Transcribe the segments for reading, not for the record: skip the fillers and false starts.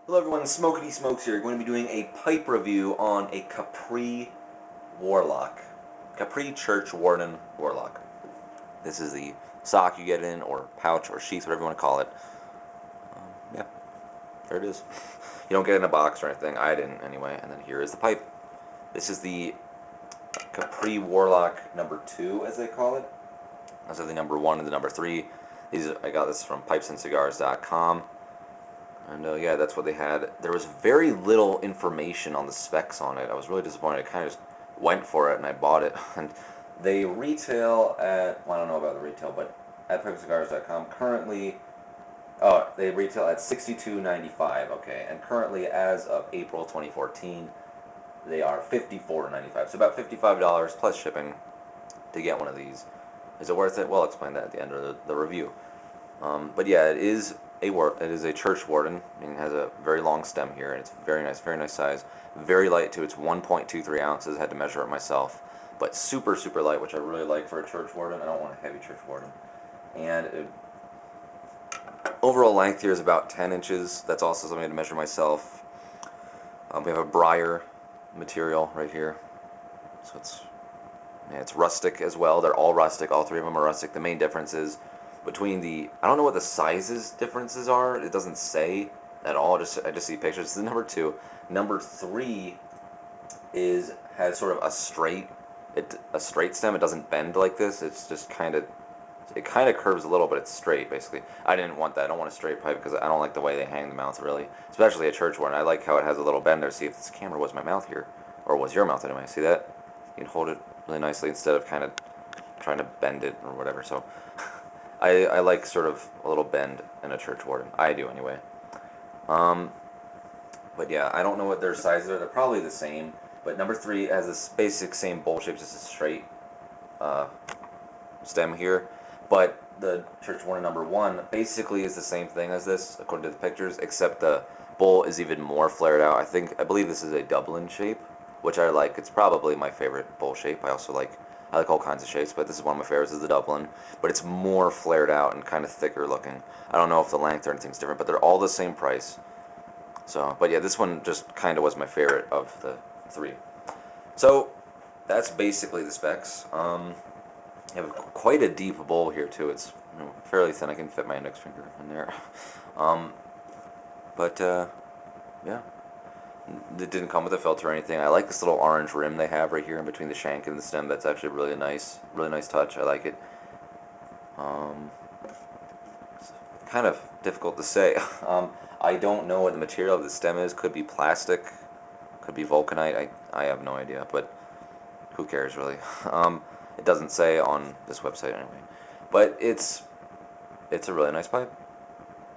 Hello everyone, Smokity Smokes here. Going to be doing a pipe review on a Capri Warlock. Capri Churchwarden Warlock. This is the sock you get in, or pouch, or sheath, whatever you want to call it. Yeah, there it is. You don't get it in a box or anything. I didn't anyway. And then here is the pipe. This is the Capri Warlock number 2, as they call it. Those are the number 1 and the number 3. I got this from pipesandcigars.com. And yeah, that's what they had. There was very little information on the specs on it. I was really disappointed. I kind of just went for it and I bought it. And they retail at, well, I don't know about the retail, but at pipesandcigars.com currently, oh, they retail at $62.95, okay. And currently, as of April 2014, they are $54.95. So about $55 plus shipping to get one of these. Is it worth it? Well, I'll explain that at the end of the review. But yeah, it is a Churchwarden. I mean, it has a very long stem here, and it's very nice size. Very light too. It's 1.23 ounces. I had to measure it myself, but super light, which I really like for a Churchwarden. I don't want a heavy Churchwarden. And overall length here is about 10 inches. That's also something I had to measure myself. We have a briar material right here, so it's rustic as well. They're all rustic. All three of them are rustic. The main difference is between I don't know what the sizes differences are. It doesn't say at all. I just see pictures. This is number 2. Number 3 has sort of a straight stem. It doesn't bend like this. It's just it kind of curves a little, but it's straight basically. I didn't want that. I don't want a straight pipe because I don't like the way they hang the mouth really, especially a Churchwarden. I like how it has a little bend there. See, if this camera was my mouth here, or was your mouth anyway. See that? You can hold it really nicely instead of kind of trying to bend it or whatever. So I like sort of a little bend in a Churchwarden. I do anyway. But yeah, I don't know what their sizes are. They're probably the same. But number 3 has this basic same bowl shape, just a straight stem here. But the Churchwarden number 1 basically is the same thing as this, according to the pictures, except the bowl is even more flared out. I believe this is a Dublin shape, which I like. It's probably my favorite bowl shape. I like all kinds of shapes, but this is one of my favorites, is the Dublin. But it's more flared out and kind of thicker looking. I don't know if the length or anything's different, but they're all the same price. So, but yeah, this one just kind of was my favorite of the 3. So, that's basically the specs. You have quite a deep bowl here too. It's fairly thin. I can fit my index finger in there. Yeah. It didn't come with a filter or anything. I like this little orange rim they have right here in between the shank and the stem. That's actually really nice touch. I like it. It's kind of difficult to say. I don't know what the material of the stem is. Could be plastic, could be vulcanite. I have no idea, but who cares really? It doesn't say on this website anyway. But it's a really nice pipe.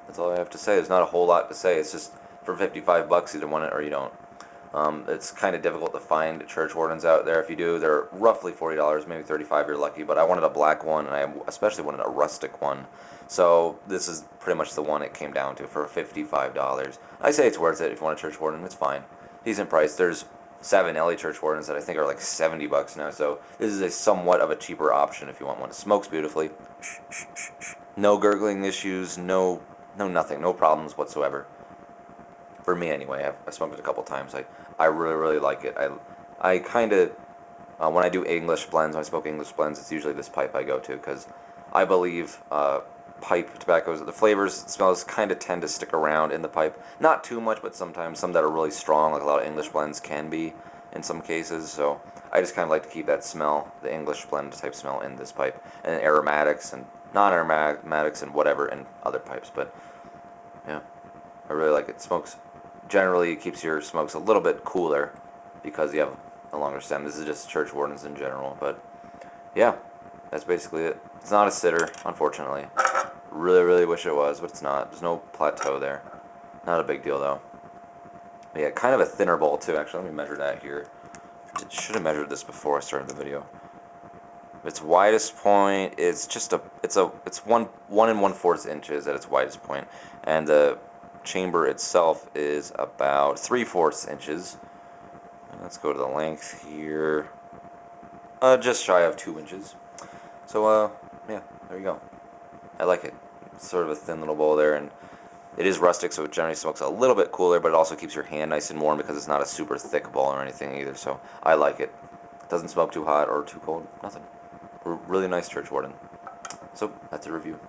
That's all I have to say. There's not a whole lot to say. It's just for $55, either want it or you don't. It's kind of difficult to find Churchwardens out there. If you do, they're roughly $40, maybe $35. You're lucky. But I wanted a black one, and I especially wanted a rustic one. So this is pretty much the one it came down to for $55. I say it's worth it if you want a Churchwarden. It's fine, decent price. There's Savinelli Churchwardens that I think are like $70 now. So this is a somewhat of a cheaper option if you want one. It smokes beautifully. No gurgling issues. No nothing. No problems whatsoever. For me anyway. I've smoked it a couple times. I really like it. I kind of, when I do English blends, when I smoke English blends, it's usually this pipe I go to, because I believe pipe tobaccos, the flavors, smells kind of tend to stick around in the pipe. Not too much, but sometimes some that are really strong, like a lot of English blends can be in some cases. So I just kind of like to keep that smell, the English blend type smell, in this pipe, and aromatics and non-aromatics and whatever in other pipes. But yeah, I really like it. Generally, it keeps your smokes a little bit cooler because you have a longer stem. This is just Churchwardens in general, but yeah, that's basically it. It's not a sitter, unfortunately. Really wish it was, but it's not. There's no plateau there. Not a big deal though. But yeah, kind of a thinner bowl too. Actually, let me measure that here. Should have measured this before I started the video. Its widest point, it's 1 1/4 inches at its widest point, and the chamber itself is about 3/4 inches. Let's go to the length here. Just shy of 2 inches. So yeah, there you go. I like it. It's sort of a thin little bowl there, and It is rustic, so it generally smokes a little bit cooler, but it also keeps your hand nice and warm because it's not a super thick ball or anything either, so I like it. It doesn't smoke too hot or too cold, nothing. Really nice Churchwarden. So, that's a review.